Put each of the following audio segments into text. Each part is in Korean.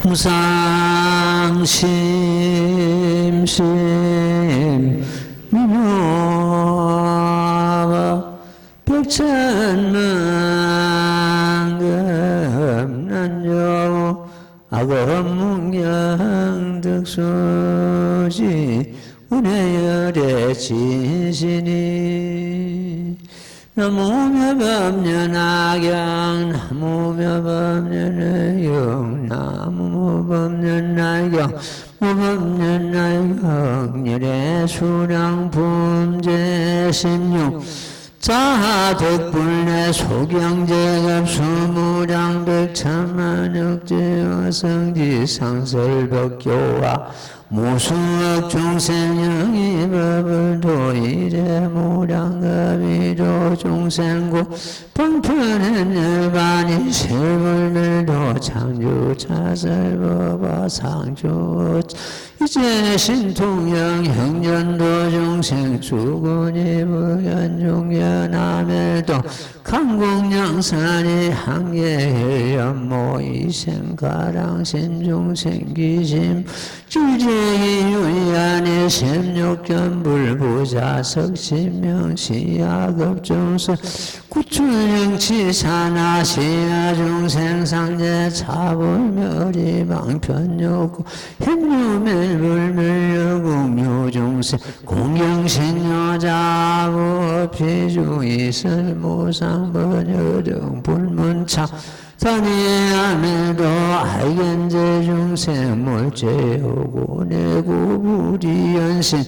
무상심심 미묘와 백천만금 난조 악업문경득수지 은혜열의 진신이 나무며 법련악경 나무며 법련의용 나무며 법련악경 무법련악경 열의 수량 품제 신용 자득불내 소경제급 수무량 백천만억제와 성지 상설법교와 무수억 중생영이 법을 도일에 무량급이도 중생고 방편은 일반이 실물밀도 창주 차설법화 상주 이제 신통영 형전도 중생 주군이 무견중견아멜도 강공양산이 항계현모 이생가랑 신중생기심 주제유연의 심육견불부자석 신명시야급중서 구출영치사나시야 중생상제 차불멸이방편욕구 현유멜불멸공유중생 공경신여자부피주이설무상번여등 불문차 선의하늘도 알견제 중생 몰제오고 내구부리연신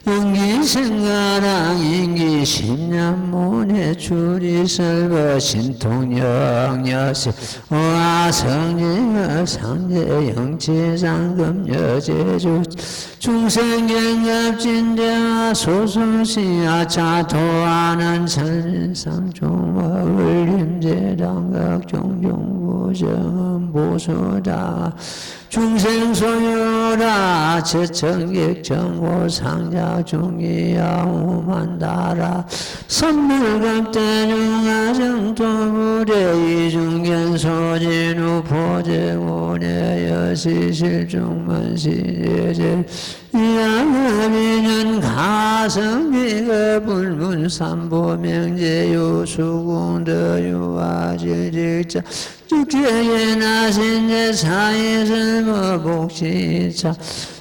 영기생가랑 인기심년문의 추리설버 신통영여세 오하성지가 상제 영치상금 여제주 중생경갑진대와 소승시야 자토하는 천상중화을림제당각 종종부정은 보소다 중생소유라 제청객정고 상자중이야오만다라 선물감대중하정토불의 이중견소진우 포제원의 여시실중만시제제 이양미는 가성비가 불문삼보명제유수공더유아질직자 죽제예나신제 사이설머복시차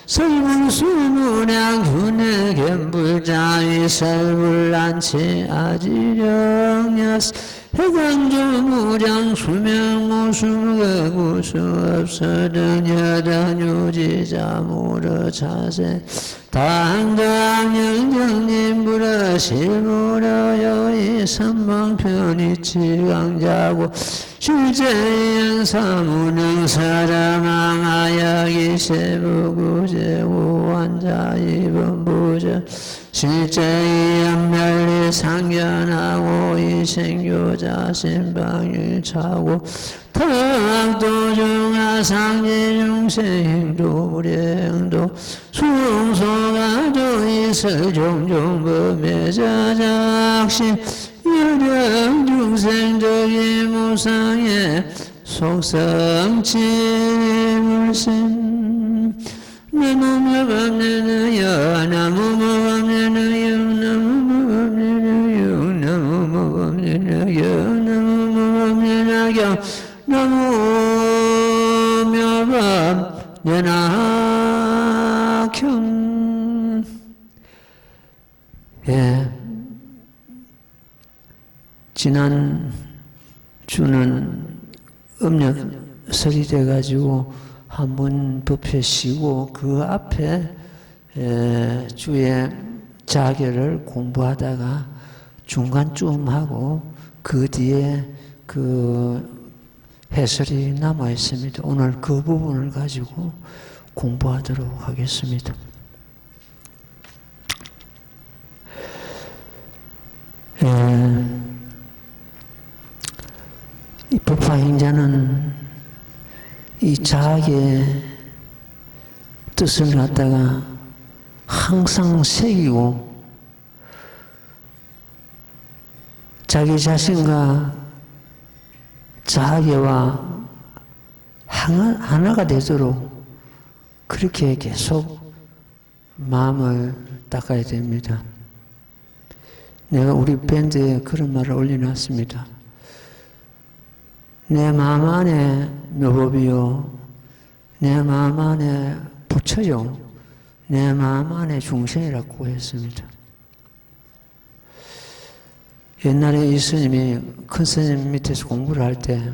설문수무량 균해견불자위 설불란치 아지령야스 해관조무량 수명무수무구수업서등 여단유지자 무러차세 당당영정님부러 실무러 여의 선방편이치강자고 실제연사무능 사람항하여기 세부구제우환자이범부저 실제연멸리 상견하고 이생교자 신방일차고 탁도중하상지중생도 불행도 수용소가도 있을 종종범매자작신 여령중생적인 무상의 속성치물신 나무무법내는여 나무무법내는여 나무무법내는여 나무무법내는여 나무무법내는여 나무무법내나경 예. 지난 주는 음력설이 돼가지고 한번 덮여 쉬고 그 앞에 주의 자결을 공부하다가 중간쯤 하고 그 뒤에 그 해설이 남아 있습니다. 오늘 그 부분을 가지고 공부하도록 하겠습니다. 이 법화행자는 이 자학의 뜻을 갖다가 항상 새기고 자기 자신과 자학계와 하나가 되도록 그렇게 계속 마음을 닦아야 됩니다. 내가 우리 밴드에 그런 말을 올려놨습니다. 내 마음 안에 묘법이요, 내 마음 안에 부처요, 내 마음 안에 중생이라고 했습니다. 옛날에 이 스님이 큰 스님 밑에서 공부를 할 때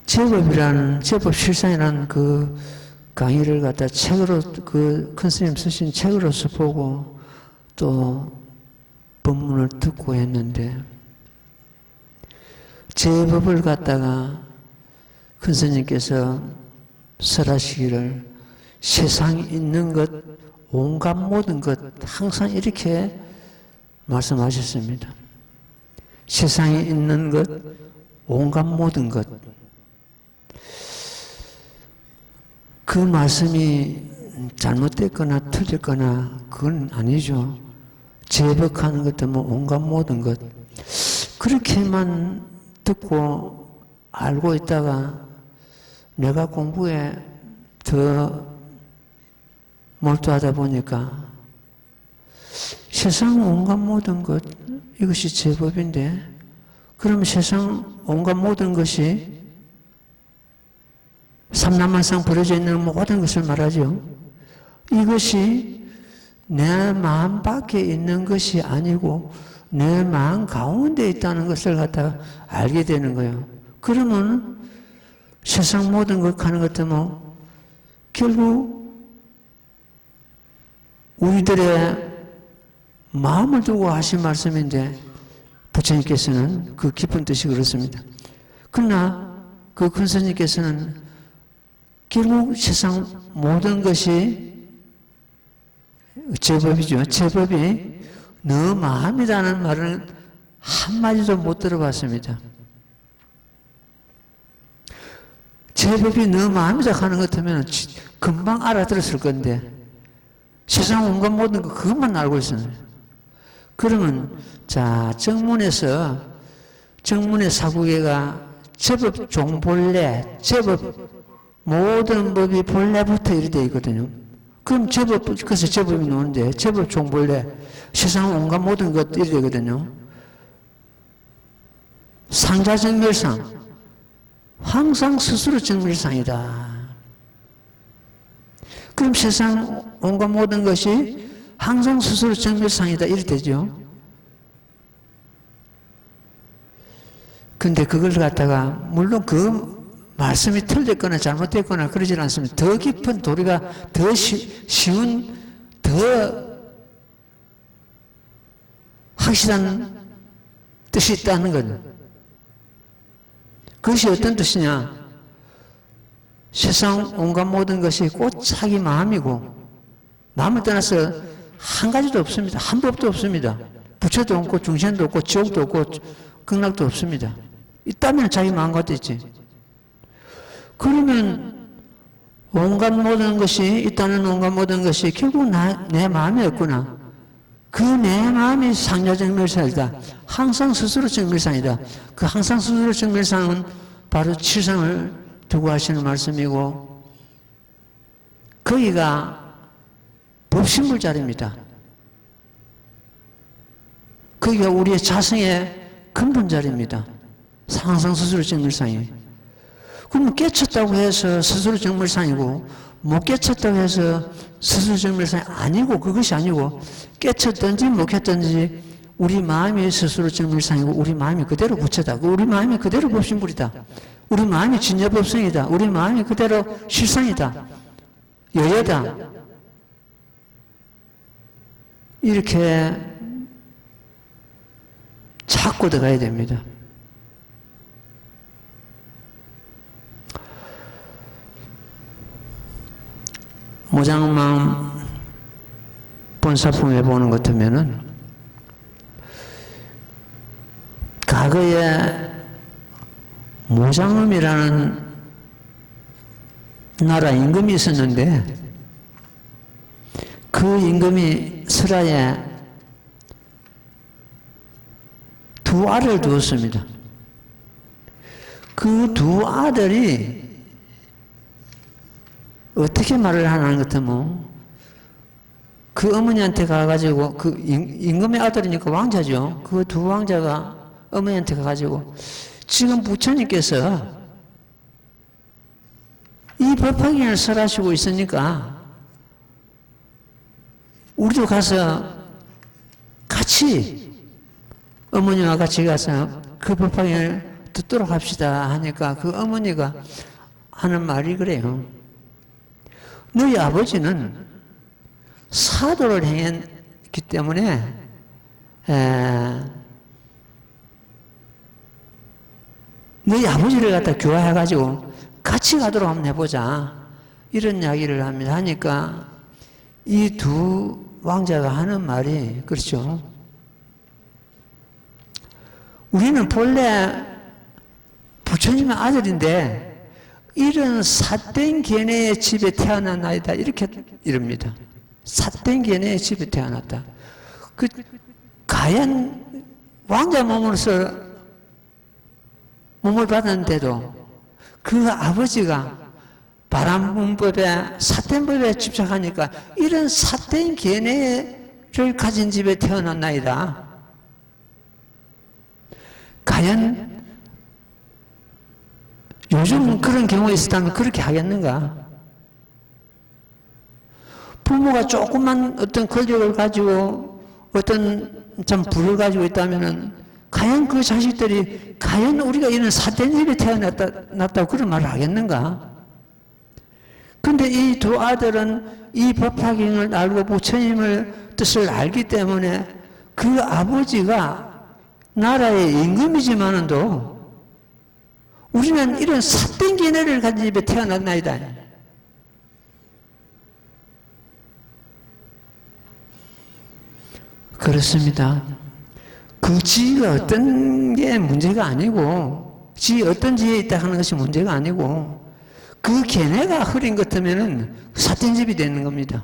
제법 실상이라는 그 강의를 갖다 책으로, 그 큰 스님 쓰신 책으로서 보고 또 법문을 듣고 했는데, 제법을 갖다가 큰 스님께서 설하시기를 세상에 있는 것, 온갖 모든 것, 항상 이렇게 말씀하셨습니다. 세상에 있는 것, 온갖 모든 것. 그 말씀이 잘못됐거나 틀렸거나 그건 아니죠. 제법하는 것도 뭐 온갖 모든 것. 그렇게만 듣고 알고 있다가 내가 공부에 더 몰두하다 보니까 세상 온갖 모든 것, 이것이 제법인데, 그럼 세상 온갖 모든 것이 삼라만상 버려져 있는 모든 것을 말하죠. 이것이 내 마음 밖에 있는 것이 아니고 내 마음 가운데 있다는 것을 갖다가 알게 되는 거예요. 그러면 세상 모든 것 하는 것도 뭐 결국 우리들의 마음을 두고 하신 말씀인데, 부처님께서는 그 깊은 뜻이 그렇습니다. 그러나 그 큰 스님께서는 결국 세상 모든 것이 제법이죠. 제법이 너 마음이라는 말은 한마디도 못 들어봤습니다. 제법이 너 마음이다 하는 것 같으면 금방 알아들었을 건데, 세상 온갖 모든 거 그것만 알고 있어요. 그러면 자, 정문의 사구계가 제법 종본래, 제법 모든 법이 본래부터 이렇게 되어 있거든요. 그럼 제법, 그래서 제법이 나오는데, 제법 종본래, 세상 온갖 모든 것 이렇게 되거든요. 상자정멸상, 항상 스스로 정멸상이다. 그럼 세상 온갖 모든 것이 항상 스스로 정멸상이다 이렇게 되죠. 근데 그걸 갖다가 물론 그 말씀이 틀렸거나 잘못됐거나 그러지 않습니다. 더 깊은 도리가 더 쉬운, 더 확실한 뜻이 있다는 거죠. 그것이 어떤 뜻이냐? 세상 온갖 모든 것이 곧 자기 마음이고, 마음을 떠나서 한 가지도 없습니다. 한 법도 없습니다. 부처도 없고 중생도 없고 지옥도 없고 극락도 없습니다. 있다면 자기 마음 같아 있지. 그러면 온갖 모든 것이 있다는 온갖 모든 것이 결국 내 마음이었구나. 그 내 마음이 상자정멸상이다. 항상 스스로 정멸상이다. 그 항상 스스로 정멸상은 바로 칠성을 두고 하시는 말씀이고, 거기가 법신불자리입니다. 거기가 우리의 자성의 근본자리입니다. 항상 스스로 정멸상이. 그러면 깨쳤다고 해서 스스로 정멸상이고, 못 깨쳤다고 해서 스스로 정멸상이 아니고, 그것이 아니고, 깨쳤든지 못 깼든지 우리 마음이 스스로 정멸상이고, 우리 마음이 그대로 부처다. 우리 마음이 그대로 법신불이다. 우리 마음이 진여법성이다. 우리 마음이 그대로 실상이다. 여여다. 이렇게 찾고 들어가야 됩니다. 모장마음 본사품에 보는 것 같으면은 과거에 모장음이라는 나라 임금이 있었는데, 그 임금이 설하에 두 알을 두었습니다. 그 두 아들이 어떻게 말을 하는 것 같으면 그 어머니한테 가가지고 그 임금의 아들이니까 왕자죠. 그 두 왕자가 어머니한테 가가지고 지금 부처님께서 이 법화경을 설하시고 있으니까 우리도 가서 같이 어머니와 같이 가서 그 법화경을 듣도록 합시다 하니까 그 어머니가 하는 말이 그래요. 너희 아버지는 사도를 행했기 때문에 너희 아버지를 갖다 교화해가지고 같이 가도록 한번 해보자 이런 이야기를 합니다. 하니까 이 두 왕자가 하는 말이 그렇죠. 우리는 본래 부처님의 아들인데 이런 삿된 견해의 집에 태어났나이다 이렇게 이릅니다. 삿된 견해의 집에 태어났다. 그 가연 왕자 몸으로서 몸을 받았는데도 그 아버지가 바람문법에 삿된법에 집착하니까 이런 삿된 견해를 가진 집에 태어났나이다. 과연 요즘 그런 경우가 있었다면 그렇게 하겠는가? 부모가 조금만 어떤 권력을 가지고 어떤 좀 부를 가지고 있다면은 과연 그 자식들이 과연 우리가 이런 삿된 집에 태어났다고 그런 말을 하겠는가? 근데 이 두 아들은 이 법화경을 알고 부처님을 뜻을 알기 때문에 그 아버지가 나라의 임금이지만도 우리는 이런 삿된 견해를 가진 집에 태어났나이다. 그렇습니다. 그 지위가 어떤 게 문제가 아니고 어떤 지위에 있다 하는 것이 문제가 아니고 그 견해가 흐린 것 같으면 삿된 집이 되는 겁니다.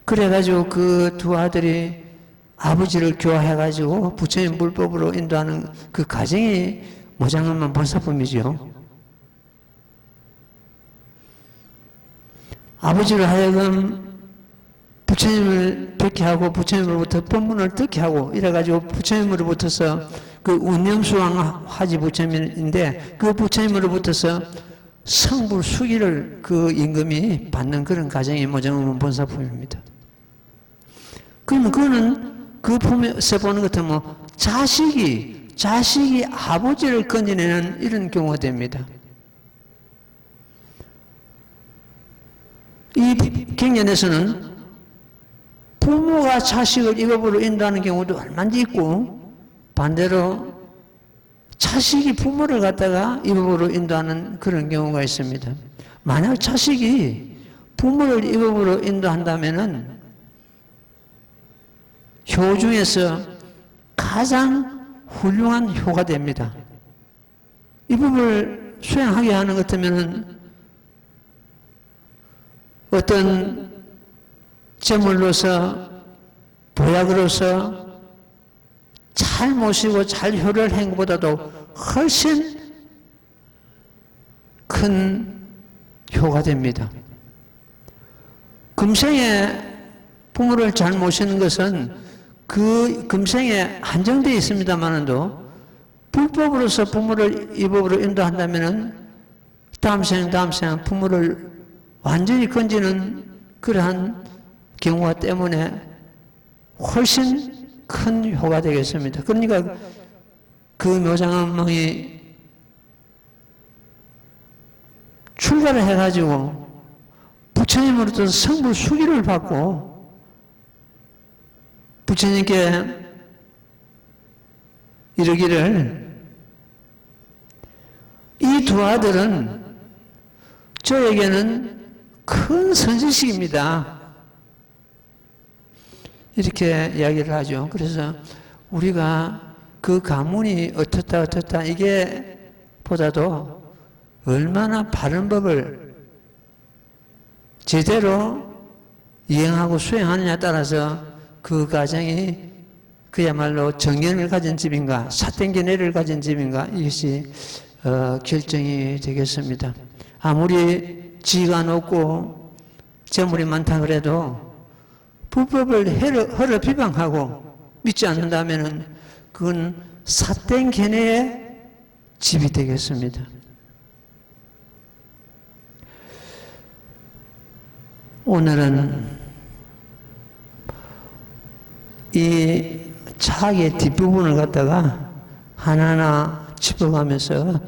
그래가지고 그 두 아들이 아버지를 교화해가지고 부처님 불법으로 인도하는 그 과정이 모장엄만 본사품이죠. 아버지를 하여금 부처님을 뵙게 하고 부처님으로부터 법문을 듣게 하고 이래가지고 부처님으로부터서 그 운념수왕 화지 부처님인데 그 부처님으로부터서 성불수기를 그 임금이 받는 그런 과정이 모장엄만 본사품입니다. 그러면 그거는 그 품에서 보는 것 같으면 자식이 아버지를 건져내는 이런 경우가 됩니다. 이 경전에서는 부모가 자식을 이 법으로 인도하는 경우도 얼마나 있고 반대로 자식이 부모를 갖다가 이 법으로 인도하는 그런 경우가 있습니다. 만약 자식이 부모를 이 법으로 인도한다면은 효 중에서 가장 훌륭한 효가 됩니다. 이 법을 수행하게 하는 것 같으면은 어떤 제물로서 보약으로서 잘 모시고 잘 효를 한 것보다도 훨씬 큰 효가 됩니다. 금생에 부모를 잘 모시는 것은 그 금생에 한정되어 있습니다만도 불법으로서 부모를 이 법으로 인도한다면은 다음 생 부모를 완전히 건지는 그러한 경우가 때문에 훨씬 큰 효가 되겠습니다. 그러니까 그 묘장엄망이 출가를 해가지고 부처님으로부터 성불 수기를 받고 부처님께 이르기를 이 두 아들은 저에게는 큰 선지식입니다. 이렇게 이야기를 하죠. 그래서 우리가 그 가문이 어떻다 이게 보다도 얼마나 바른 법을 제대로 이행하고 수행하느냐에 따라서 그 가정이 그야말로 정연을 가진 집인가 삿된 견해를 가진 집인가 이것이 결정이 되겠습니다. 아무리 지위가 높고 재물이 많다 그래도 불법을 허러 비방하고 믿지 않는다면 그건 삿된 견해의 집이 되겠습니다. 오늘은 이 차학의 뒷부분을 갖다가 하나하나 짚어가면서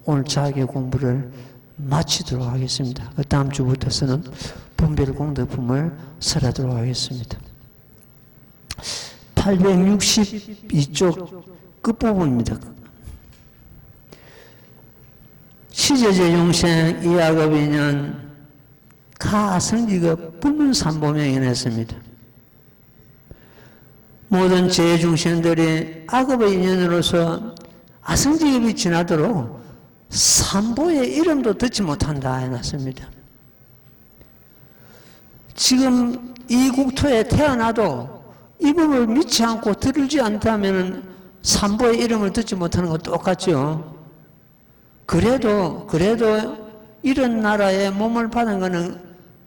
오늘 차학의 공부를 마치도록 하겠습니다. 그 다음 주부터서는 분별공덕품을 설하도록 하겠습니다. 862쪽 끝부분입니다. 시제제 용생 이학업인연 가성지급 불문삼보명이 냈습니다. 모든 재중생들이 악업의 인연으로서 아성지급이 지나도록 삼보의 이름도 듣지 못한다 해놨습니다. 지금 이 국토에 태어나도 이 법을 믿지 않고 들지 않다면 삼보의 이름을 듣지 못하는 것 똑같죠. 그래도 이런 나라에 몸을 받은 것은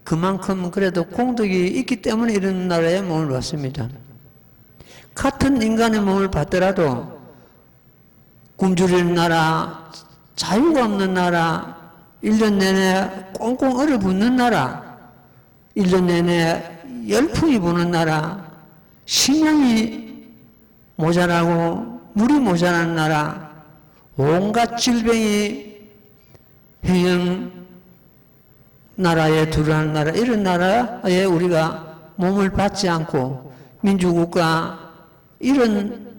그만큼 그래도 공덕이 있기 때문에 이런 나라에 몸을 받습니다. 같은 인간의 몸을 받더라도 굶주리는 나라, 자유가 없는 나라, 1년 내내 꽁꽁 얼어붙는 나라, 1년 내내 열풍이 부는 나라, 식량이 모자라고 물이 모자란 나라, 온갖 질병이 행영 나라에 두루한 나라, 이런 나라에 우리가 몸을 받지 않고 민주국가 이런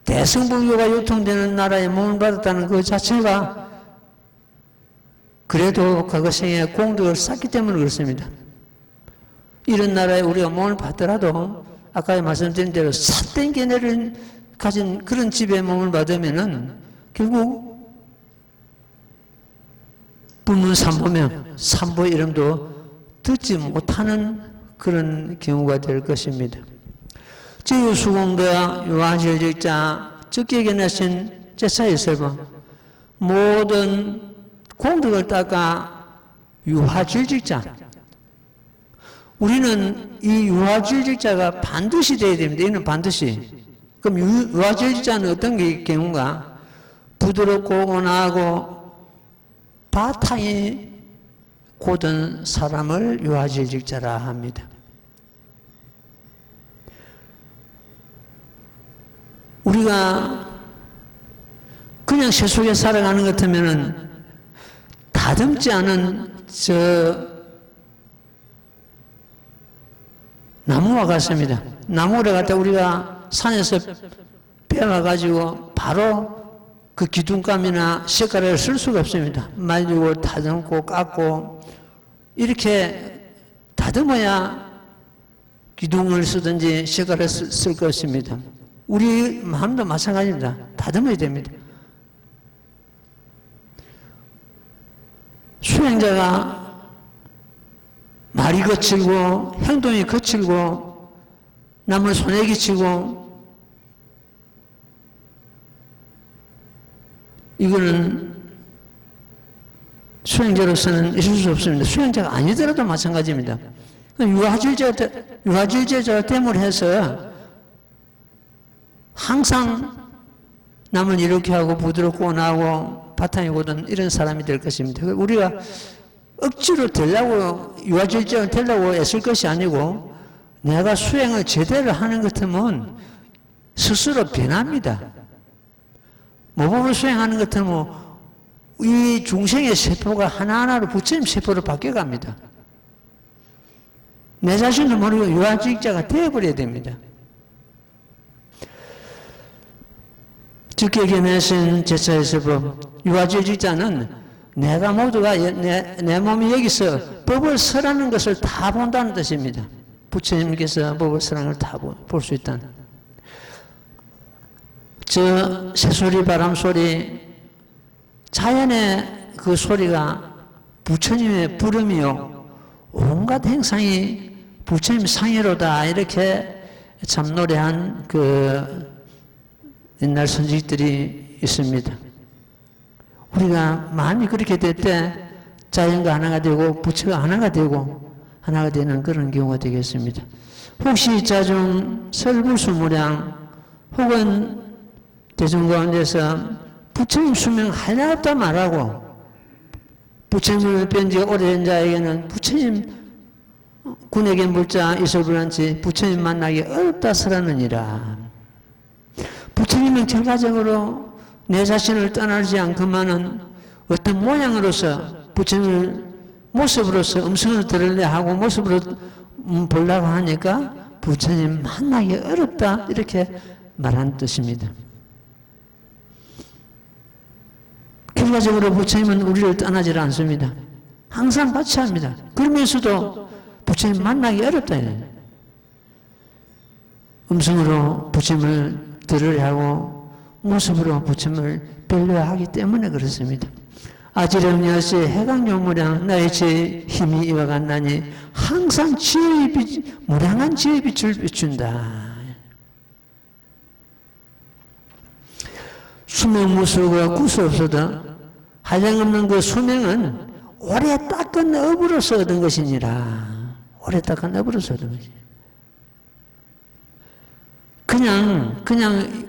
대승불교가 유통되는 나라에 몸을 받았다는 그 자체가 그래도 과거생에 공덕을 쌓기 때문에 그렇습니다. 이런 나라에 우리가 몸을 받더라도 아까 말씀드린 대로 삿된 견해를 가진 그런 집에 몸을 받으면은 결국 불문삼보명, 삼보 이름도 듣지 못하는 그런 경우가 될 것입니다. 제유수공도와 유아질직자 적게 견하신 제사의설법 모든 공덕을 닦아 유화질직자 우리는 이 유화질직자가 반드시 되어야 됩니다. 이는 반드시. 그럼 유화질직자는 어떤 경우가 부드럽고 온화하고 바탕이 고든 사람을 유화질직자라 합니다. 우리가 그냥 세속에 살아가는 것 같으면은 다듬지 않은 나무와 같습니다. 나무를 갖다 우리가 산에서 빼와가지고 바로 그 기둥감이나 색깔을 쓸 수가 없습니다. 말리고 다듬고 깎고 이렇게 다듬어야 기둥을 쓰든지 색깔을 쓸 것입니다. 우리 마음도 마찬가지입니다. 다듬어야 됩니다. 수행자가 말이 거칠고 행동이 거칠고 남을 손에 끼치고 이거는 수행자로서는 있을 수 없습니다. 수행자가 아니더라도 마찬가지입니다. 유화질제자 됨을 해서 항상 남을 이렇게 하고 부드럽고 온화하고 바탕이 고든 이런 사람이 될 것입니다. 우리가 억지로 되려고 유화질제가 되려고 애쓸 것이 아니고 내가 수행을 제대로 하는 것 같으면 스스로 변합니다. 모범을 수행하는 것 같으면 이 중생의 세포가 하나하나로 부처님 세포로 바뀌어갑니다. 내 자신을 모르고 유화질자가 되어버려야 됩니다. 적게 견하신 제사의설법 유화질자는 내가 모두가 내 몸이 여기서 법을 설하는 것을 다 본다는 뜻입니다. 부처님께서 법을 설하는 걸 다 볼 수 있다는. 저 새소리 바람소리 자연의 그 소리가 부처님의 부름이요 온갖 행상이 부처님 상의로다 이렇게 참 노래한 그 옛날 선지들이 있습니다. 우리가 마음이 그렇게 될 때 자연과 하나가 되고 부처가 하나가 되고 하나가 되는 그런 경우가 되겠습니다. 혹시 자중 설불수무량 혹은 대중 가운데서 부처님 수명 하나도 말하고 부처님을 뵌 지 오래된 자에게는 부처님 군에게 물자 이설불한치 부처님 만나기 어렵다 설하느니라. 부처님은 결과적으로 내 자신을 떠나지 않고만은 어떤 모양으로서 부처님을 모습으로서 음성을 들으려 하고 모습으로 보려고 하니까 부처님 만나기 어렵다 이렇게 말한 뜻입니다. 결과적으로 부처님은 우리를 떠나지 않습니다. 항상 같이 합니다. 그러면서도 부처님 만나기 어렵다. 음성으로 부처님을 들으려 하고 모습으로 부처님을 뵈려 하기 때문에 그렇습니다. 아지령 여시 해강요무량 나의 지혜의 힘이 이와 같나니 항상 지혜의 빛, 무량한 지혜의 빛을 비춘다. 수명무수가 구수 없어도 한량없는 그 수명은 오래 닦은 업으로서 얻은 것이니라. 오래 닦은 업으로서 얻은 것이니라. 그냥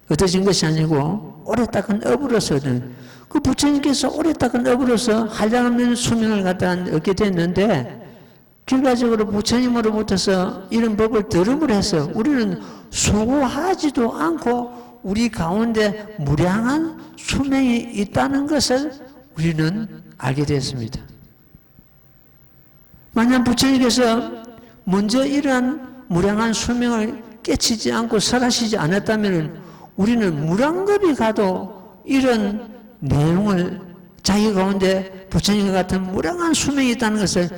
얻어진 것이 아니고 오래 닦은 업으로서 얻은 그 부처님께서 오래 닦은 업으로서 한량없는 수명을 갖다 얻게 됐는데 결과적으로 부처님으로부터서 이런 법을 들음으로 해서 우리는 수고하지도 않고 우리 가운데 무량한 수명이 있다는 것을 우리는 알게 됐습니다. 만약 부처님께서 먼저 이러한 무량한 수명을 깨치지 않고 설하시지 않았다면 우리는 무량겁이 가도 이런 내용을 자기 가운데 부처님과 같은 무량한 수명이 있다는 것을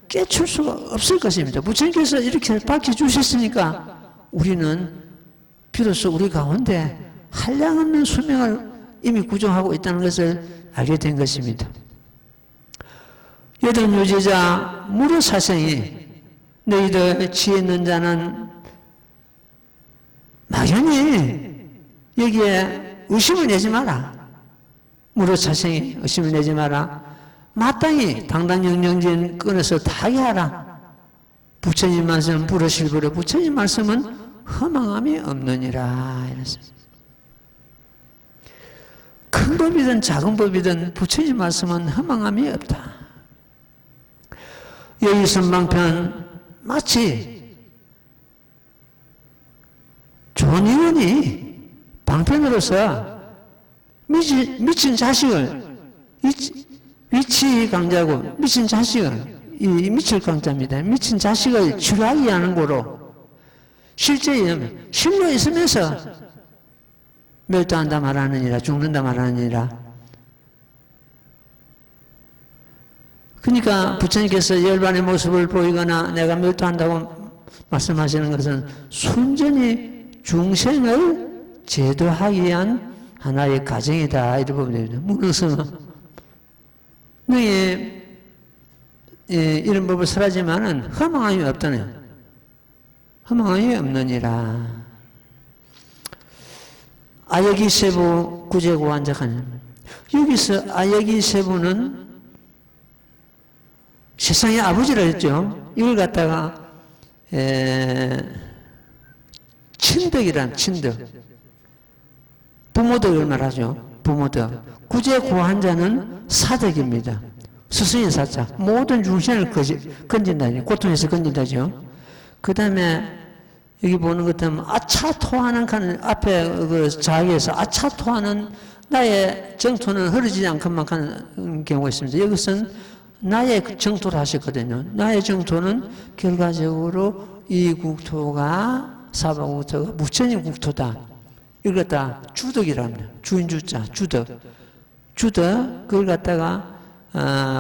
깨칠 수가 없을 것입니다. 부처님께서 이렇게 밝혀주셨으니까 우리는 비로소 우리 가운데 한량없는 수명을 이미 구정하고 있다는 것을 알게 된 것입니다. 여든 유지자 무료사생이 너희들 지혜 있는 자는 막연히 여기에 의심을 내지 마라. 무료사생이 의심을 내지 마라. 마땅히 당당영령진 끊어서 다하게 하라. 부처님 말씀 불어실불어 부처님 말씀은 허망함이 없느니라. 이랬습니다. 큰 법이든 작은 법이든 부처님 말씀은 허망함이 없다. 여기 선방편 마치 존의원이 방편으로서 미친 자식을 위치 강자고 미친 자식을 이 미칠 강자입니다. 미친 자식을 치료하기 하는 거로 실제 실로 있으면서 멸도한다 말하느니라 죽는다 말하느니라. 그러니까 부처님께서 열반의 모습을 보이거나 내가 멸도한다고 말씀하시는 것은 순전히 중생을 제도하기 위한 하나의 과정이다 이렇게 보면 됩니다. 무릇은 너희 이런 법을 설하지만은 허망함이 없다네요. 허망함이 없느니라. 아여기 세부 구제고 한작하는 여기서 아여기 세부는 세상의 아버지라 했죠. 이걸 갖다가 친덕이란 친덕 부모덕을 말하죠. 부모덕 구제고한자는 사덕입니다. 스승의 사자 모든 중생을 건진다 고통에서 건진다죠. 그 다음에 여기 보는 것처럼 아차토하는 칸 앞에 그 자기에서 아차토하는 나의 정토는 흐르지 않고만 하는 경우가 있습니다. 여기서는 나의 정토를 하셨거든요. 나의 정토는 결과적으로 이 국토가 사바국토가 부처님 국토다. 이걸 갖다 주덕이랍니다. 주인주자 주덕. 주덕 그걸 갖다가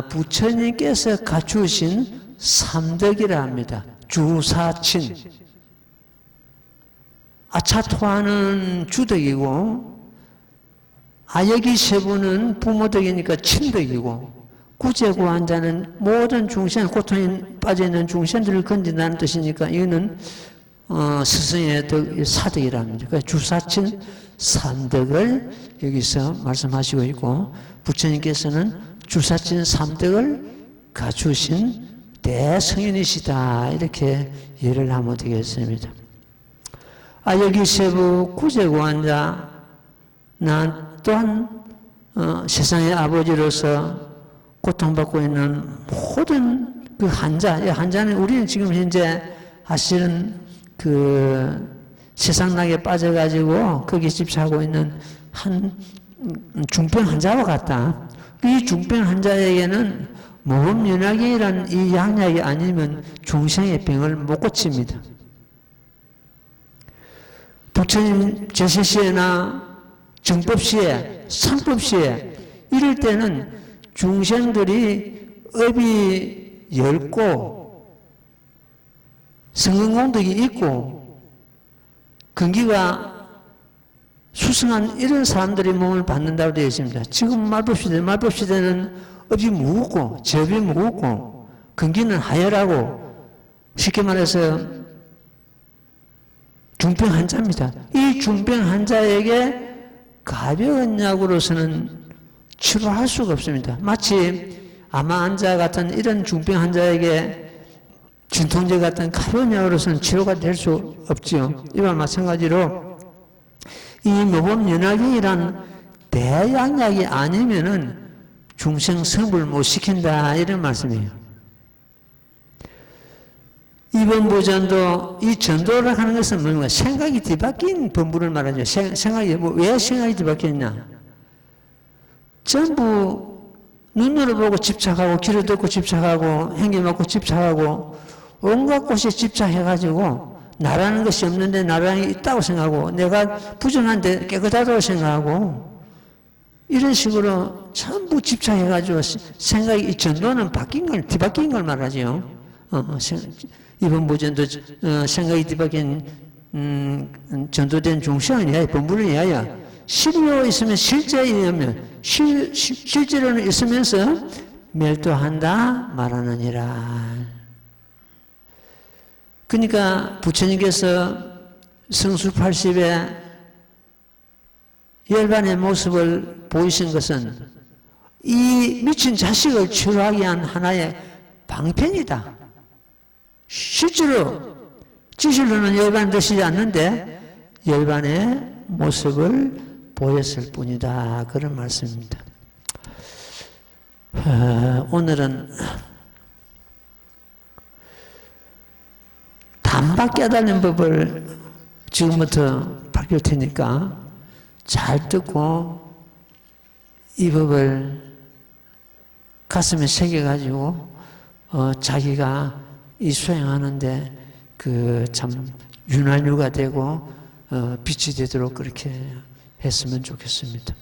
부처님께서 갖추신 삼덕이라 합니다. 주사친. 아차토하는 주덕이고 아여기 세부는 부모덕이니까 친덕이고 구제고한자는 모든 중생 고통에 빠져있는 중생들을 건진다는 뜻이니까 이거는 스승의 덕, 사덕이랍니다. 그 주사친 삼덕을 여기서 말씀하시고 있고, 부처님께서는 주사친 삼덕을 갖추신 대성인이시다. 이렇게 이해를 하면 되겠습니다. 여기 세부 구제구환자, 나 또한 세상의 아버지로서 고통받고 있는 모든 그 환자, 이 환자는 우리는 지금 현재 사실은 그 세상락에 빠져가지고 거기에 집착하고 있는 한 중병 환자와 같다. 이 중병 환자에게는 모범연약이라는 이 양약이 아니면 중생의 병을 못 고칩니다. 부처님 제세시에나 정법시에, 상법시에 이럴 때는 중생들이 업이 엷고 성근공덕이 있고 근기가 수승한 이런 사람들이 몸을 받는다고 되어 있습니다. 지금 말법시대는 업이 무겁고 제업이 무겁고 근기는 하열하고 쉽게 말해서 중병 환자입니다. 이 중병 환자에게 가벼운 약으로서는 치료할 수가 없습니다. 마치 암 환자 같은 이런 중병 환자에게 진통제 같은 가벼운 약으로서는 치료가 될 수 없지요. 이와 마찬가지로 이 모범연약이란 대양약이 아니면은 중생 성불 못 시킨다 이런 말씀이에요. 이번 보전도 이 전도를 하는 것은 뭔가 생각이 뒤바뀐 법문을 말하죠. 생각이 왜 생각이 뒤바뀌었냐? 전부 눈으로 보고 집착하고 귀로 듣고 집착하고 행기 맡고 집착하고 온갖 곳에 집착해가지고 나라는 것이 없는데 나라는 게 있다고 생각하고 내가 부정한데 깨끗하다고 생각하고 이런 식으로 전부 집착해가지고 생각이 이 전도는 뒤바뀐 걸 말하죠. 이번 보전도 생각이 뒤바뀐 전도된 중생을 위하여 본부를 위하여 실로 있으면 실제에 의하면 실제로는 있으면서 멸도한다 말하느니라. 그러니까 부처님께서 성수 80에 열반의 모습을 보이신 것은 이 미친 자식을 치료하기 위한 하나의 방편이다. 실제로 지실로는 열반 드시지 않는데 열반의 모습을 보였을 뿐이다. 그런 말씀입니다. 오늘은 단박 깨달는 법을 지금부터 밝힐 테니까 잘 듣고 이 법을 가슴에 새겨가지고 자기가 이 수행하는데 그 참 윤활유가 되고 빛이 되도록 그렇게 했으면 좋겠습니다.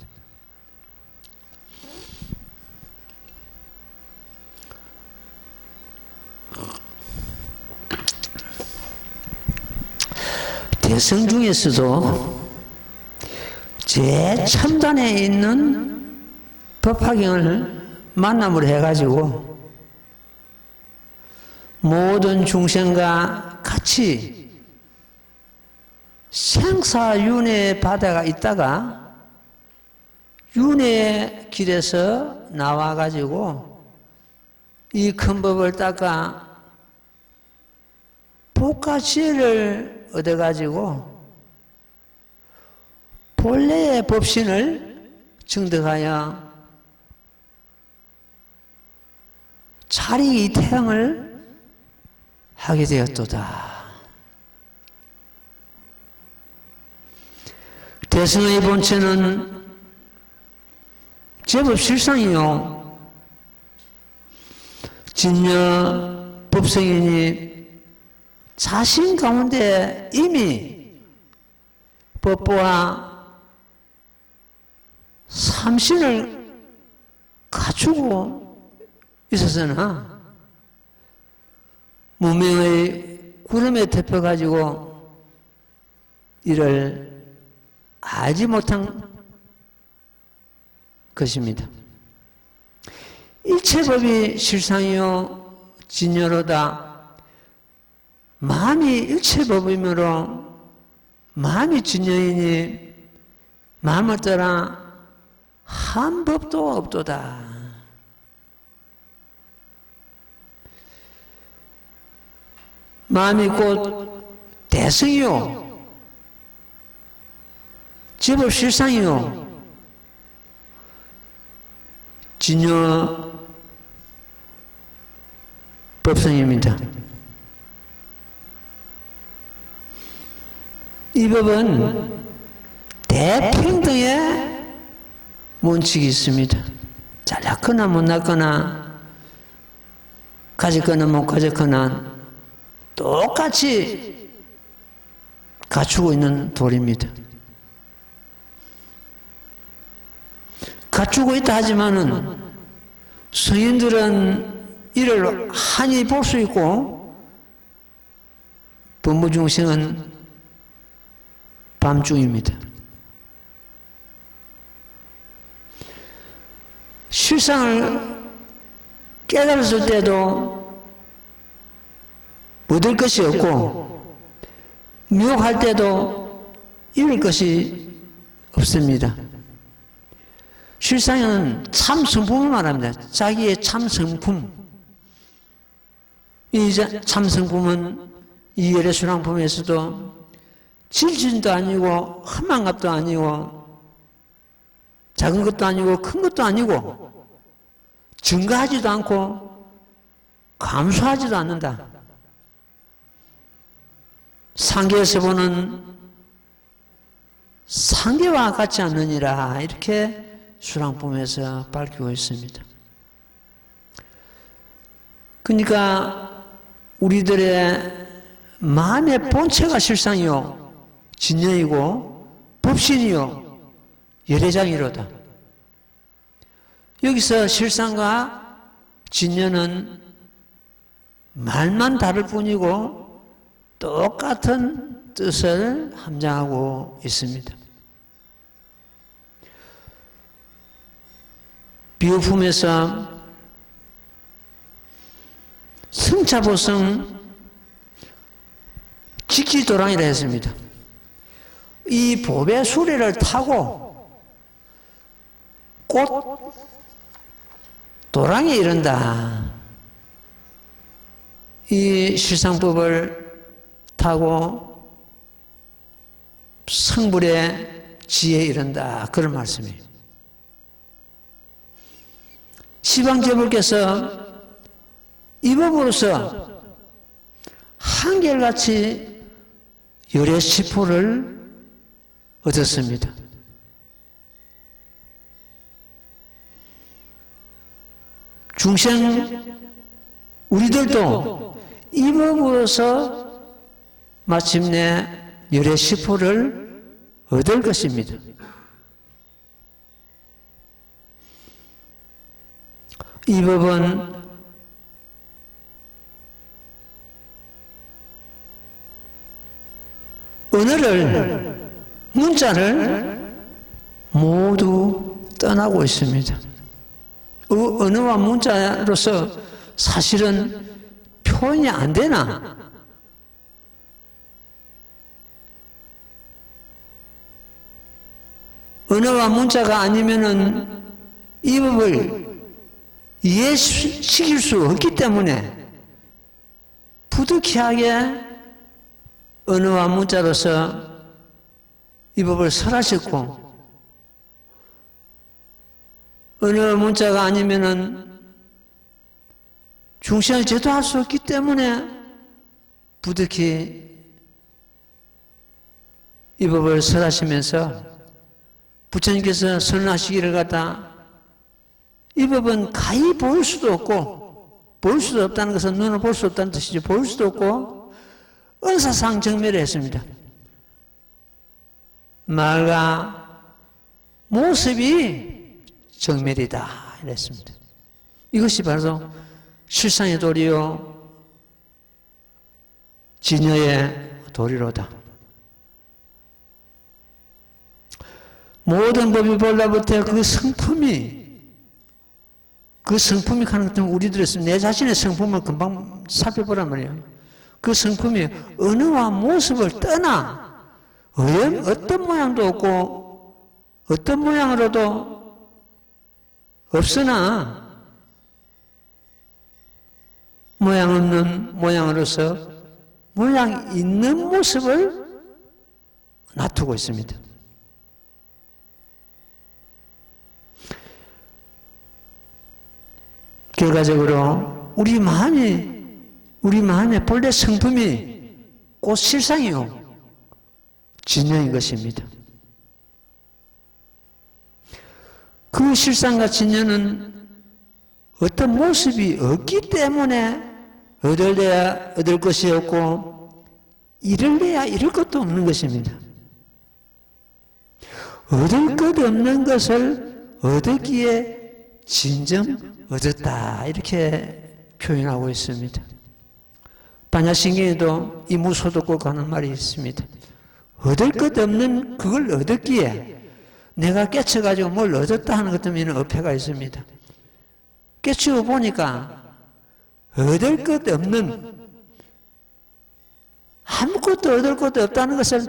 대성 중에서도 제첨단에 있는 법화경을 만남으로 해가지고 모든 중생과 같이 생사윤회 바다가 있다가 윤회의 길에서 나와가지고 이 큰 법을 닦아 복가지혜를 얻어가지고 본래의 법신을 증득하여 자리 태양을 하게 되었도다. 대승의 본체는 제법 실상이요. 진여 법성인이 자신 가운데 이미 법보와 삼신을 갖추고 있었으나 무명의 구름에 덮여가지고 이를 알지 못한 것입니다. 일체법이 실상이요 진여로다. 마음이 일체법이므로 마음이 진여이니 마음을 따라 한 법도 없도다. 마음이 곧 대성이요, 제법 실상이요, 진여 법성입니다. 이 법은 대평등의 원칙이 있습니다. 잘났거나 못났거나 가졌거나 못 가졌거나 똑같이 갖추고 있는 도리입니다. 갖추고 있다 하지만은 성인들은 이를 한이 볼 수 있고 법무중생은 밤중입니다. 실상을 깨달았을 때도 얻을 것이 없고 미혹할 때도 잃을 것이 없습니다. 실상은 참 성품을 말합니다. 자기의 참 성품. 이 참 성품은 이 열애수랑품에서도 질진도 아니고 험한 것도 아니고 작은 것도 아니고 큰 것도 아니고 증가하지도 않고 감소하지도 않는다. 상계에서 보는 상계와 같지 않느니라, 이렇게 수랑품에서 밝히고 있습니다. 그러니까 우리들의 마음의 본체가 실상이요, 진여이고 법신이요, 열애장이로다. 여기서 실상과 진여는 말만 다를 뿐이고 똑같은 뜻을 함장하고 있습니다. 비유품에서 승차보성 직지도랑이라 했습니다. 이 보배 수레를 타고 곧 도랑에 이른다. 이 실상법을 타고 성불의 지혜에 이른다, 그런 말씀이에요. 시방제불께서 이 법으로서 한결같이 열애시포를 얻었습니다. 중생 우리들도 이 법으로서 마침내 열애시포를 얻을 것입니다. 이 법은 언어를, 문자를 모두 떠나고 있습니다. 언어와 문자로서 사실은 표현이 안 되나? 언어와 문자가 아니면은 이 법을 이해시킬 수 없기 때문에 부득이하게 언어와 문자로서 이 법을 설하셨고, 언어와 문자가 아니면은 중생을 제도할 수 없기 때문에 부득이 이 법을 설하시면서 부처님께서 선언하시기를 갖다 이 법은 가히 보일 수도 없고, 보일 수도 없다는 것은 눈으로 볼 수 없다는 뜻이죠. 보일 수도 없고 은사상 정멸을 했습니다. 말과 모습이 정멸이다 이랬습니다. 이것이 바로 실상의 도리요 진여의 도리로다. 모든 법이 볼라부터 그 성품이 가는 것 때문에 우리들의 내 자신의 성품을 금방 살펴보란 말이에요. 그 성품이 언어와 모습을 떠나 어떤 모양도 없고 어떤 모양으로도 없으나 모양 없는 모양으로서 모양 있는 모습을 놔두고 있습니다. 결과적으로 우리 마음의 본래 성품이 곧 실상이요 진영인 것입니다. 그 실상과 진영은 어떤 모습이 없기 때문에 얻을래야 얻을 것이 없고 잃을래야 잃을 것도 없는 것입니다. 얻을 것 없는 것을 얻었기에 진정 얻었다 이렇게 표현하고 있습니다. 반야신경에도 이무소득국 하는 말이 있습니다. 얻을 것 없는 그걸 얻었기에 내가 깨쳐가지고 뭘 얻었다 하는 것 때문에 어폐가 있습니다. 깨치고 보니까 얻을 것 없는 아무것도 얻을 것도 없다는 것을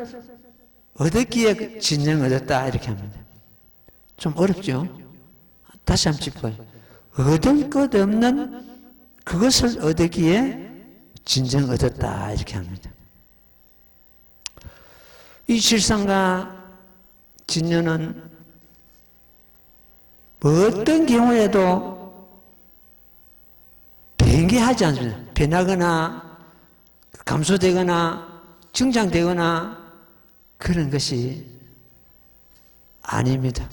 얻었기에 진정 얻었다 이렇게 합니다. 좀 어렵죠? 다시 한번 짚어요. 얻을 것 없는 그것을 얻었기에 진정 얻었다 이렇게 합니다. 이 실상과 진여는 어떤 경우에도 변개하지 않습니다. 변하거나 감소되거나 증장되거나 그런 것이 아닙니다.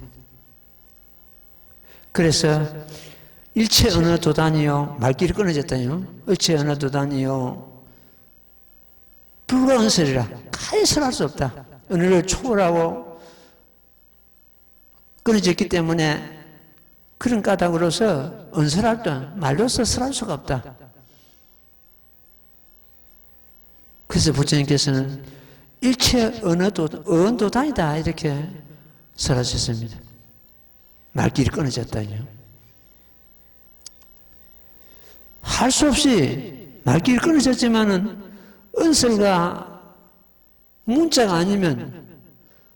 그래서 일체 언어 도단이요 말길이 끊어졌다요. 일체 언어 도단이요 불가언설이라 가해설할 수 없다. 언어를 초월하고 끊어졌기 때문에 그런 까닭으로서 언설할 때 말로서 설할 수가 없다. 그래서 부처님께서는 일체 언도단이다 이렇게 설하셨습니다. 말길이 끊어졌다요. 할 수 없이 말길이 끊어졌지만은 언설과 문자가 아니면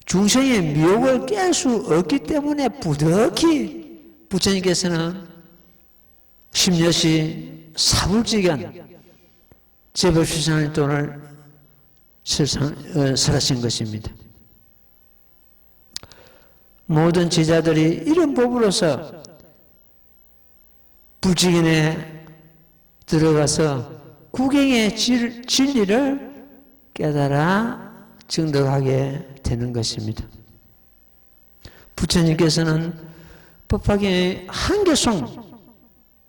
중생의 미혹을 깰 수 없기 때문에 부득이 부처님께서는 심려시 사불지견 제법실상의 돈을 설하신 것입니다. 모든 제자들이 이런 법으로서 불지견에 들어가서 구경의 진리를 깨달아 증득하게 되는 것입니다. 부처님께서는 법화경의 한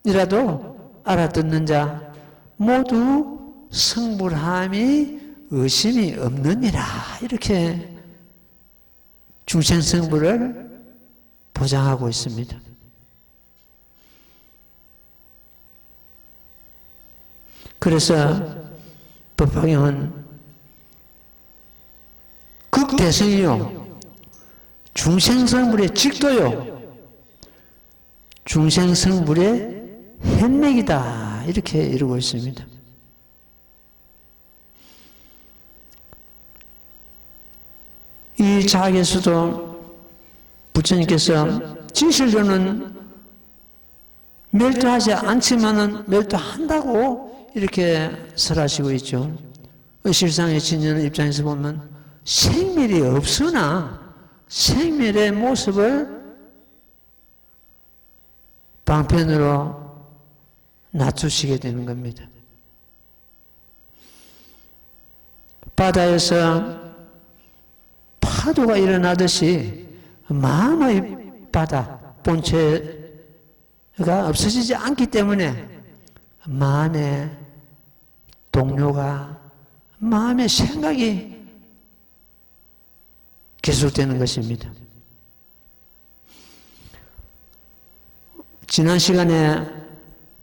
개송이라도 알아듣는 자 모두 성불함이 의심이 없느니라 이렇게 중생성불을 보장하고 있습니다. 그래서 법화경은 극대성이요 중생성불의 직도요 중생성불의 현맥이다 이렇게 이루고 있습니다. 이 자학에서도 부처님께서 진실로는 멸도하지 않지만은 멸도한다고 이렇게 설하시고 있죠. 실상의 진여의 입장에서 보면 생멸이 없으나 생멸의 모습을 방편으로 낮추시게 되는 겁니다. 바다에서 파도가 일어나듯이 마음의 바다, 본체가 없어지지 않기 때문에 마음의 동료가, 마음의 생각이 계속되는 것입니다. 지난 시간에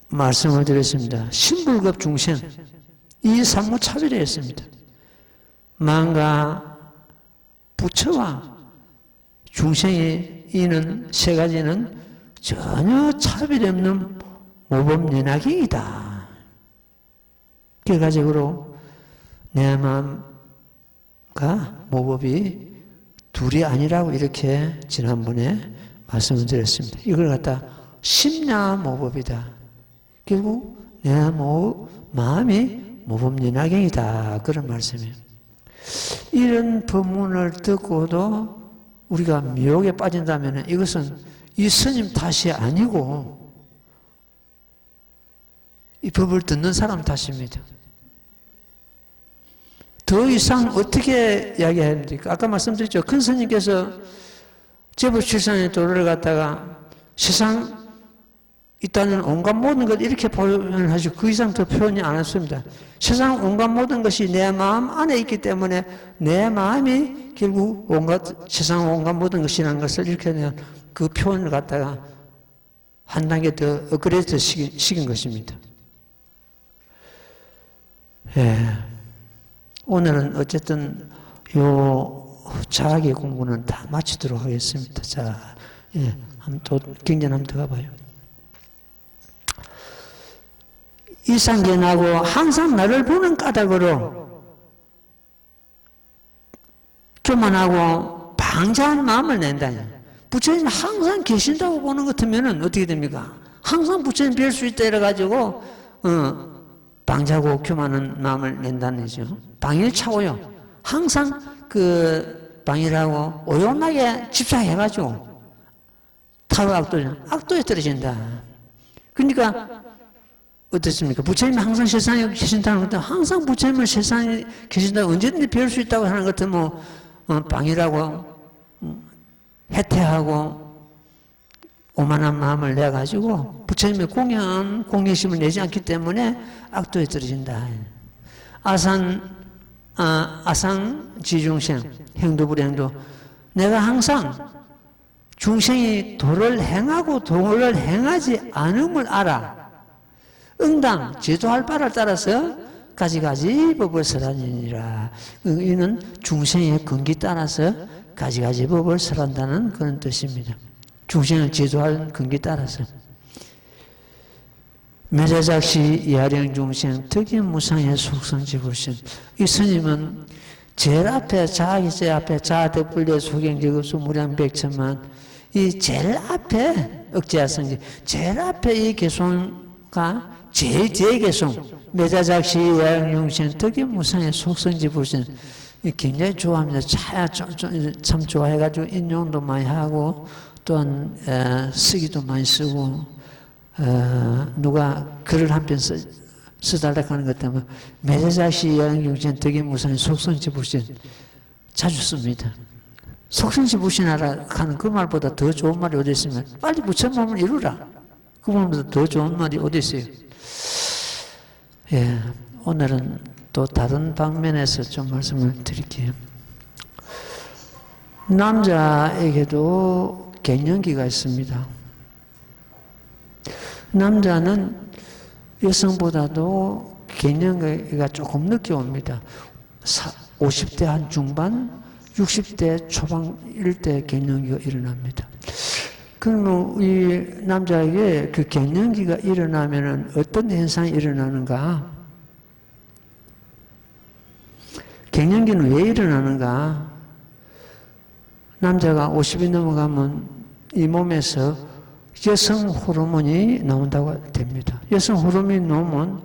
말씀을 드렸습니다. 신불급 중생, 이 삼무차별이었습니다. 만과 부처와 중생이 이는 세 가지는 전혀 차별이 없는 모범연합이다. 결과적으로 내 마음과 모법이 둘이 아니라고 이렇게 지난번에 말씀을 드렸습니다. 이걸 갖다 심야 모법이다. 결국 내 마음이 모법연화경이다. 그런 말씀이에요. 이런 법문을 듣고도 우리가 미혹에 빠진다면 이것은 이 스님 탓이 아니고 이 법을 듣는 사람 탓입니다. 더 이상 어떻게 이야기해야 됩니까? 아까 말씀드렸죠. 큰 스님께서 제법실상의 도를 갖다가 세상 있다는 온갖 모든 것 이렇게 표현을 하시고 그 이상 더 표현이 안 했습니다. 세상 온갖 모든 것이 내 마음 안에 있기 때문에 내 마음이 결국 세상 온갖 모든 것이라는 것을 이렇게 그 표현을 갖다가 한 단계 더 업그레이드 시킨 것입니다. 예. 오늘은 어쨌든 요 자학의 공부는 다 마치도록 하겠습니다. 자, 예, 한번 또 경전 한번 더 가봐요. 일상견하고 항상 나를 보는 까닭으로 교만하고 방자한 마음을 낸다. 부처님 항상 계신다고 보는 것 같으면 어떻게 됩니까? 항상 부처님 뵐 수 있다 이래가지고 방자고 교만한 마음을 낸다는 거죠. 방일차고요. 항상 그 방일하고 오용하게 집착해가지고 타로 악도에 떨어진다. 그러니까 어떻습니까? 부처님이 항상 세상에 계신다는 것도 항상 부처님을 세상에 계신다고 언제든지 배울 수 있다고 하는 것도 방일하고 해태하고 오만한 마음을 내가지고 부처님의 공경심을 내지 않기 때문에 악도에 떨어진다. 아상지중생, 행도불행도 내가 항상 중생이 도를 행하고 도를 행하지 않음을 알아. 응당 제도할 바를 따라서 가지가지 법을 설하니라. 이는 중생의 근기 따라서 가지가지 법을 설한다는 그런 뜻입니다. 중생을 제도할 근기 따라서. 매자작시 이하령중생 득임무상의 속성지불신. 이 스님은 제일 앞에 자기 제 앞에 자득불례 소경제급수 무량백천만 이 제일 앞에 억제하성지 제일 앞에 이 개송가 제개송 매자작시 이하령중생 득임무상의 속성지불신 굉장히 좋아합니다. 참 좋아해가지고 인용도 많이 하고 또한 쓰기도 많이 쓰고 누가 글을 한 편 써달라고 하는 것 때문에 매자작시 이하령중생 득임무상의 속성지불신 자주 씁니다. 속성지불신하라 하는 그 말보다 더 좋은 말이 어디 있으면 빨리 부처님을 이루라. 그 말보다 더 좋은 말이 어디 있어요. 예, 오늘은 또 다른 방면에서 좀 말씀을 드릴게요. 남자에게도 갱년기가 있습니다. 남자는 여성보다도 갱년기가 조금 늦게 옵니다. 50대 한 중반, 60대 초반일 때 갱년기가 일어납니다. 그러면 이 남자에게 그 갱년기가 일어나면 어떤 현상이 일어나는가? 갱년기는 왜 일어나는가? 남자가 50이 넘어가면 이 몸에서 여성 호르몬이 나온다고 됩니다. 여성 호르몬이 나오면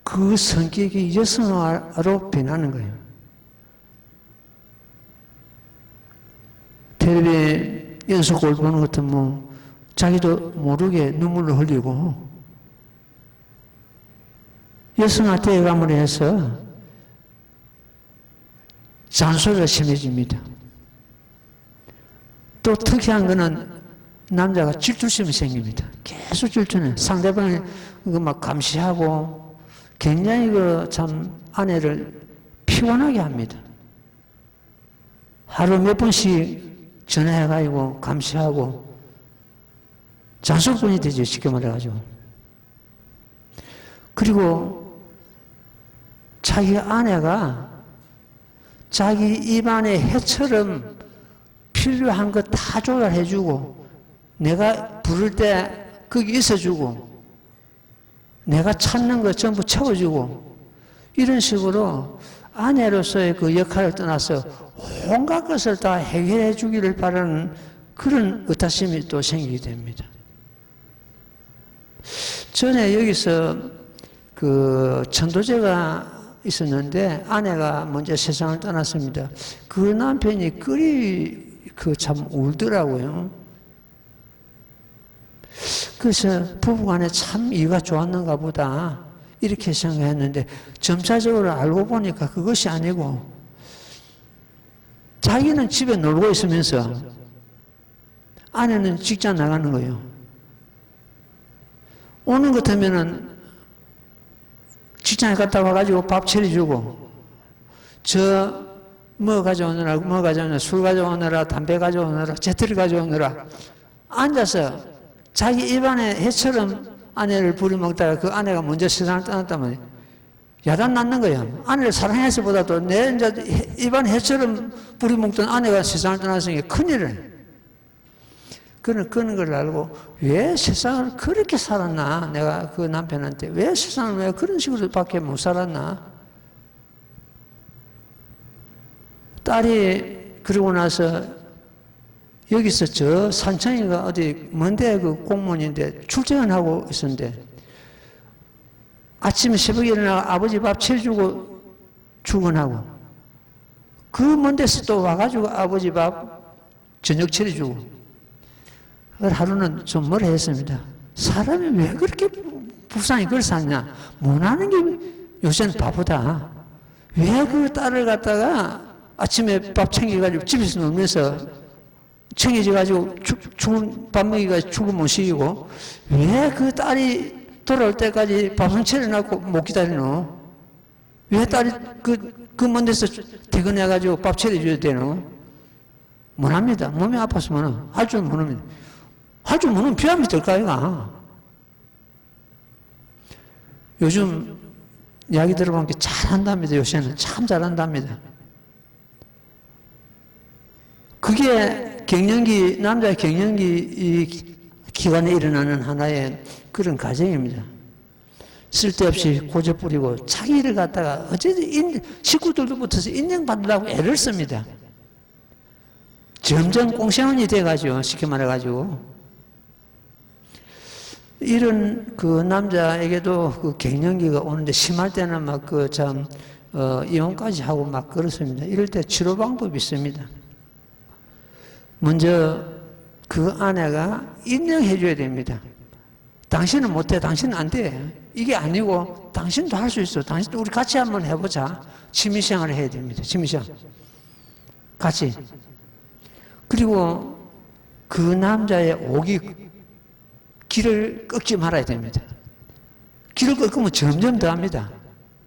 그 성격이 여성화로 변하는 거예요. 텔레비에 연속을 보는 것 같으면 자기도 모르게 눈물을 흘리고 여성화 되어감으로 해서 잔소리가 심해집니다. 또 특이한 거는 남자가 질투심이 생깁니다. 계속 질투는 상대방을 막 감시하고 굉장히 참 아내를 피곤하게 합니다. 하루 몇 번씩 전화해가지고 감시하고 잔소리꾼이 되죠. 쉽게 말해가지고. 그리고 자기 아내가 자기 입안의 해처럼 필요한 거 다 조달해주고 내가 부를 때 거기 있어주고 내가 찾는 거 전부 채워주고 이런 식으로 아내로서의 그 역할을 떠나서 온갖 것을 다 해결해 주기를 바라는 그런 의타심이 또 생기게 됩니다. 전에 여기서 그 천도제가 있었는데 아내가 먼저 세상을 떠났습니다. 그 남편이 그리 참 울더라고요. 그래서 부부간에 참 이가 좋았는가 보다 이렇게 생각했는데 점차적으로 알고 보니까 그것이 아니고 자기는 집에 놀고 있으면서 아내는 직장 나가는 거예요. 오는 것 하면은 직장에 갔다 와가지고 밥 차려주고 뭐 가져오느라 술 가져오느라 담배 가져오느라 재떨이 가져오느라 앉아서 자기 입안에 해처럼 아내를 부려먹다가 그 아내가 먼저 세상을 떠났다면 야단 낳는 거예요. 아내를 사랑해서보다도 내 이제 입안 해처럼 부려먹던 아내가 세상을 떠났으니까 큰일을. 그는 걸 알고 왜 세상을 그렇게 살았나? 내가 그 남편한테 왜 세상을 왜 그런 식으로 밖에 못 살았나? 딸이 그러고 나서 여기서 저 산청이가 어디 먼데 그 공무원인데 출퇴근하고 있었는데 아침에 새벽에 일어나 아버지 밥 차려주고 출근하고 그 먼 데서 또 와가지고 아버지 밥 저녁 차려주고 하루는 좀 뭐라 했습니다. 사람이 왜 그렇게 불쌍히 그걸 사냐? 못하는 게 요새는 바보다. 왜 그 딸을 갖다가 아침에 밥 챙겨가지고 집에서 놀면서 챙겨져가지고 죽은 밥 먹이가 죽으면 못 시키고 왜 그 딸이 돌아올 때까지 밥은 차려놓고 못 기다리노? 왜 딸이 그 먼 데서 퇴근해가지고 밥 차려줘야 되노? 못합니다. 몸이 아파서 못합니다. 할 줄 모릅니다. 할 줄 모르면 비하면 될까, 이가? 요즘 이야기 들어보니까 잘한답니다. 요새는 참 잘한답니다. 그게 갱년기, 남자의 갱년기 이 기간에 일어나는 하나의 그런 과정입니다. 쓸데없이 고집 부리고 자기 일을 갖다가 어쨌든 식구들도 붙어서 인정받으려고 애를 씁니다. 점점 꽁생원이 돼가지고, 쉽게 말해가지고. 이런 그 남자에게도 그 갱년기가 오는데 심할 때는 막 이혼까지 하고 막 그렇습니다. 이럴 때 치료 방법이 있습니다. 먼저 그 아내가 인정해 줘야 됩니다. 당신은 못해, 당신은 안 돼. 이게 아니고 당신도 할 수 있어. 당신도 우리 같이 한번 해보자. 취미생활을 해야 됩니다. 취미생활. 같이. 그리고 그 남자의 길을 꺾지 말아야 됩니다. 길을 꺾으면 점점 더 합니다.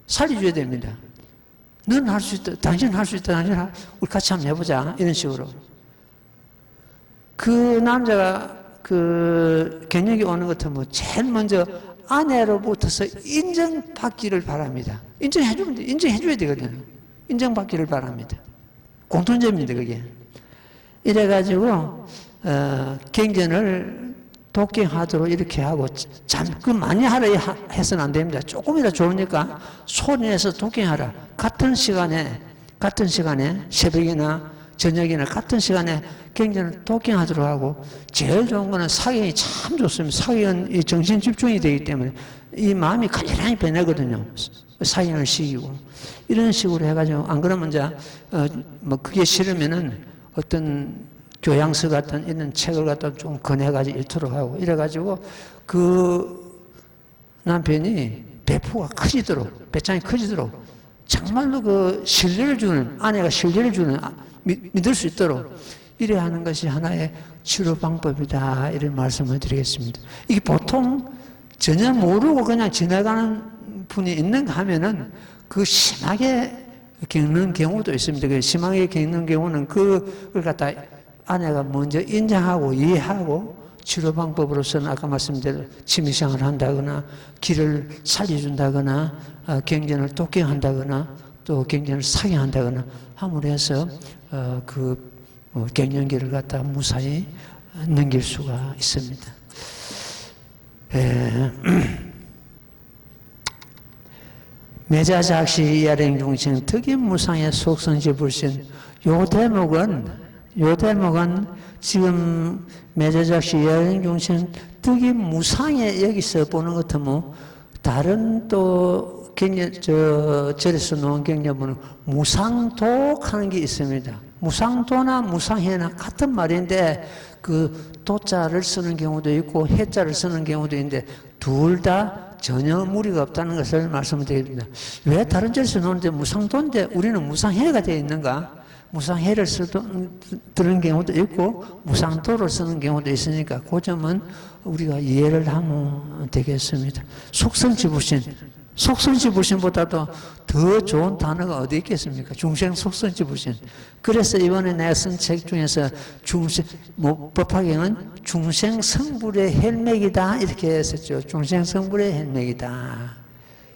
살려줘야 됩니다. 넌 할 수 있다. 당신은 할 수 있다. 우리 같이 한번 해보자. 이런 식으로. 그 남자가 그 갱년기 오는 것 같으면 제일 먼저 아내로부터서 인정받기를 바랍니다. 인정해줘야 되거든요. 인정받기를 바랍니다. 공통점입니다, 그게. 이래가지고, 경전을 독경하도록 이렇게 하고, 그 많이 하라 해서는 안 됩니다. 조금이라 좋으니까 손에서 독경하라. 같은 시간에, 새벽이나 저녁이나 같은 시간에 경전을 독경하도록 하고, 제일 좋은 거는 사경이 참 좋습니다. 사경은 이 정신 집중이 되기 때문에 이 마음이 가지런히 변하거든요. 사경을 시키고. 이런 식으로 해가지고, 안 그러면 이제, 그게 싫으면은 어떤 교양서 같은 이런 책을 갖다 좀 권해가지고 읽도록 하고, 이래가지고 그 남편이 배짱이 커지도록 정말로 그 신뢰를 주는, 아내가 신뢰를 주는, 믿을 수 있도록 이래 하는 것이 하나의 치료 방법이다. 이런 말씀을 드리겠습니다. 이게 보통 전혀 모르고 그냥 지나가는 분이 있는가 하면은 그 심하게 겪는 경우도 있습니다. 그 심하게 겪는 경우는 그걸 갖다 아내가 먼저 인정하고 이해하고 치료 방법으로서는 아까 말씀대로 취미생활을 한다거나 길을 살려준다거나 경전을 독경한다거나 또 경전을 사경한다거나 함으로 해서 갱년기를 갖다 무사히 넘길 수가 있습니다. 매자작시 이하령중생 득임무상의 속성지불신. 요 대목은 지금 매자작시 이하령중생 득임무상에 여기서 보는 것 같으면 다른 또 절에서 놓은 경려보는 무상독 하는 게 있습니다. 무상도나 무상해나 같은 말인데 그 도자를 쓰는 경우도 있고 해자를 쓰는 경우도 있는데 둘 다 전혀 무리가 없다는 것을 말씀드립니다. 왜 다른 절에서 놓는데 무상도인데 우리는 무상해가 되어 있는가? 무상해를 쓰는 경우도 있고 무상도를 쓰는 경우도 있으니까 그 점은 우리가 이해를 하면 되겠습니다. 속성지불신. 속성지불신보다도 더 좋은 단어가 어디 있겠습니까? 중생 속성지불신. 그래서 이번에 내가 쓴 책 중에서 법화경은 중생 성불의 혈맥이다 이렇게 했었죠. 중생 성불의 혈맥이다.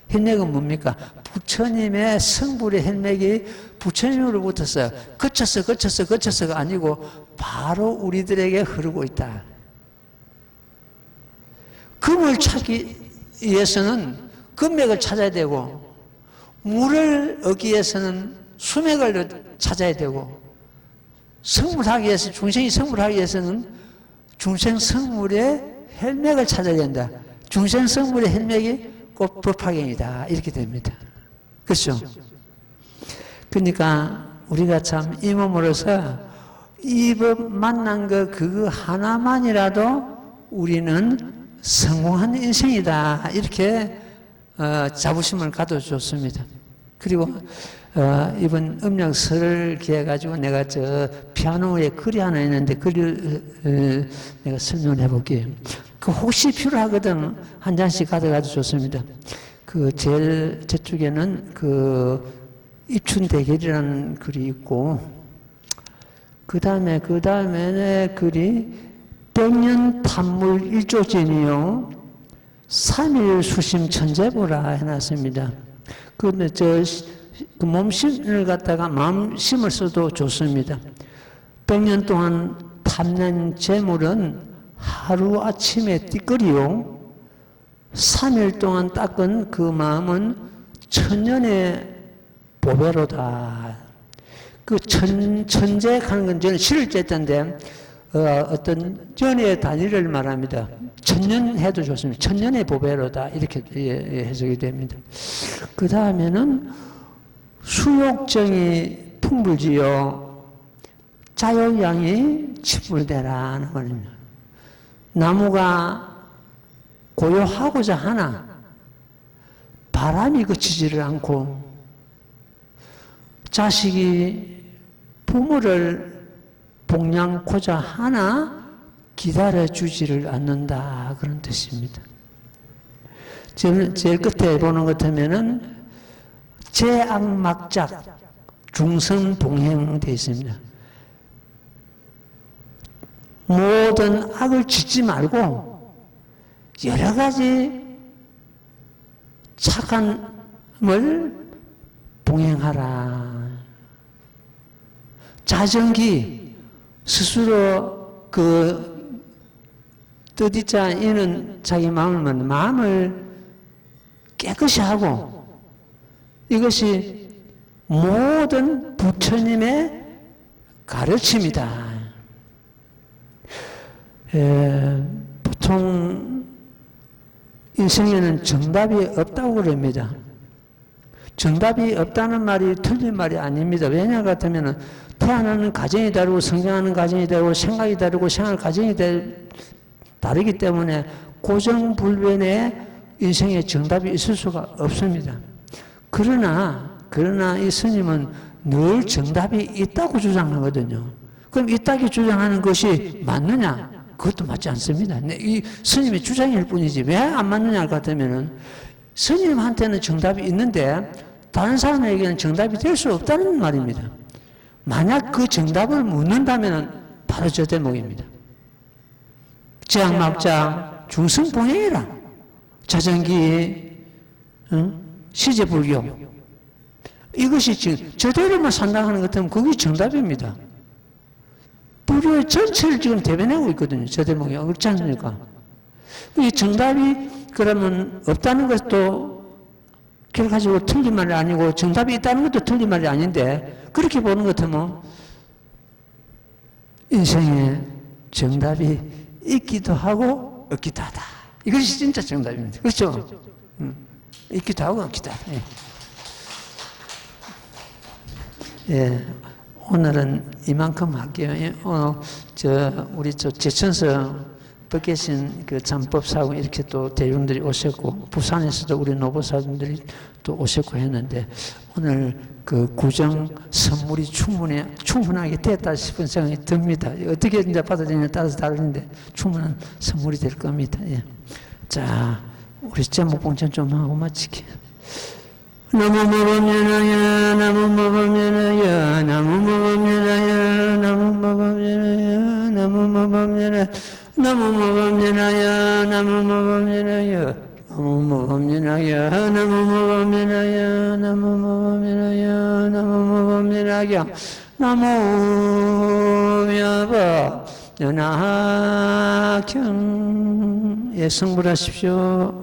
혈맥은 뭡니까? 부처님의 성불의 혈맥이 부처님으로부터서 거쳐서가 아니고 바로 우리들에게 흐르고 있다. 금을 찾기 위해서는 금맥을 찾아야 되고 물을 얻기 위해서는 수맥을 찾아야 되고 성불하기 위해서 중생이 성불하기 위해서는 중생 성물의 혈맥을 찾아야 된다. 중생 성물의 혈맥이 꼭 법화경이다 이렇게 됩니다. 그렇죠? 그러니까 우리가 참 이 몸으로서 이 법 만난 거 그거 하나만이라도 우리는 성공한 인생이다 이렇게 자부심을 가져줬습니다. 그리고 이번 음력설을 기해가지고 내가 저 피아노에 글이 하나 있는데 글을 내가 설명을 해볼게요. 그 혹시 필요하거든 한 장씩 가져가도 좋습니다. 그 제일 저쪽에는 그 입춘대결이라는 글이 있고 그 다음에 글이 백년 탐물 일조진이요 3일 수심 천재보라 해놨습니다. 그런데 그 몸심을 갖다가 마음심을 써도 좋습니다. 100년 동안 탐낸 재물은 하루아침에 띠거리요 3일 동안 닦은 그 마음은 천년의 보배로다. 그 천재 하는 건 저는 실제 때인데 어떤 전의 단위를 말합니다. 천년 해도 좋습니다. 천년의 보배로다 이렇게 해석이 됩니다. 그 다음에는 수욕정이 풍불지요 자욕양이 침불되라 하는 말입니다. 나무가 고요하고자 하나 바람이 그치지를 않고 자식이 부모를 복양코자 하나 기다려주지를 않는다 그런 뜻입니다. 제일 끝에 보는 것 같으면은 제악막작 중성봉행 되어 있습니다. 모든 악을 짓지 말고 여러 가지 착함을 봉행하라. 자정기 스스로 그 뜻이자 이는 자기 마음을 깨끗이 하고 이것이 모든 부처님의 가르침이다. 보통 인생에는 정답이 없다고 그럽니다. 정답이 없다는 말이 틀린 말이 아닙니다. 왜냐 같으면 태어나는 가정이 다르고 성장하는 가정이 다르고 생각이 다르고 생활 가정이 다르기 때문에 고정불변의 인생에 정답이 있을 수가 없습니다. 그러나 이 스님은 늘 정답이 있다고 주장하거든요. 그럼 있다고 주장하는 것이 맞느냐? 그것도 맞지 않습니다. 이 스님의 주장일 뿐이지 왜 안 맞느냐 같으면은 스님한테는 정답이 있는데 다른 사람에게는 정답이 될 수 없다는 말입니다. 만약 그 정답을 묻는다면 바로 저 대목입니다. 제악막장 중성봉행이라 자전기 시제불교 이것이 지금 저대로만 산다 하는 것 같으면 그게 정답입니다. 불교의 전체를 지금 대변하고 있거든요. 저 대목이 그렇지 않습니까? 이 정답이 그러면 없다는 것도 그걸 가지고 틀린 말이 아니고 정답이 있다는 것도 틀린 말이 아닌데 그렇게 보는 것 같으면 인생에 정답이 있기도 하고 없기도 하다. 이것이 진짜 정답입니다. 그렇죠? 있기도 하고 없기도 하다. 예, 오늘은 이만큼 할게요. 우리 제천서 벗겨진 그 잠법사고 이렇게 또 대중들이 오셨고, 부산에서도 우리 노보사분들이 또 오셨고 했는데, 오늘 그 구정 선물이 충분하게 됐다 싶은 생각이 듭니다. 어떻게 이제 받아들이냐에 따라서 다른데, 충분한 선물이 될 겁니다. 예. 자, 우리 제목 봉찬 좀 하고 마칠게요. 나무 모범연하여 나무 모범연하여 나무 모범연하여 나무 모범연하여 나무 모범연하여 나무 모범연하여 나무 모범연하여 나무 모범연하여 나무 모범연하여 나무 모범연하여 나무 모범연하여 나무 여보 연하경 예 성불하십시오.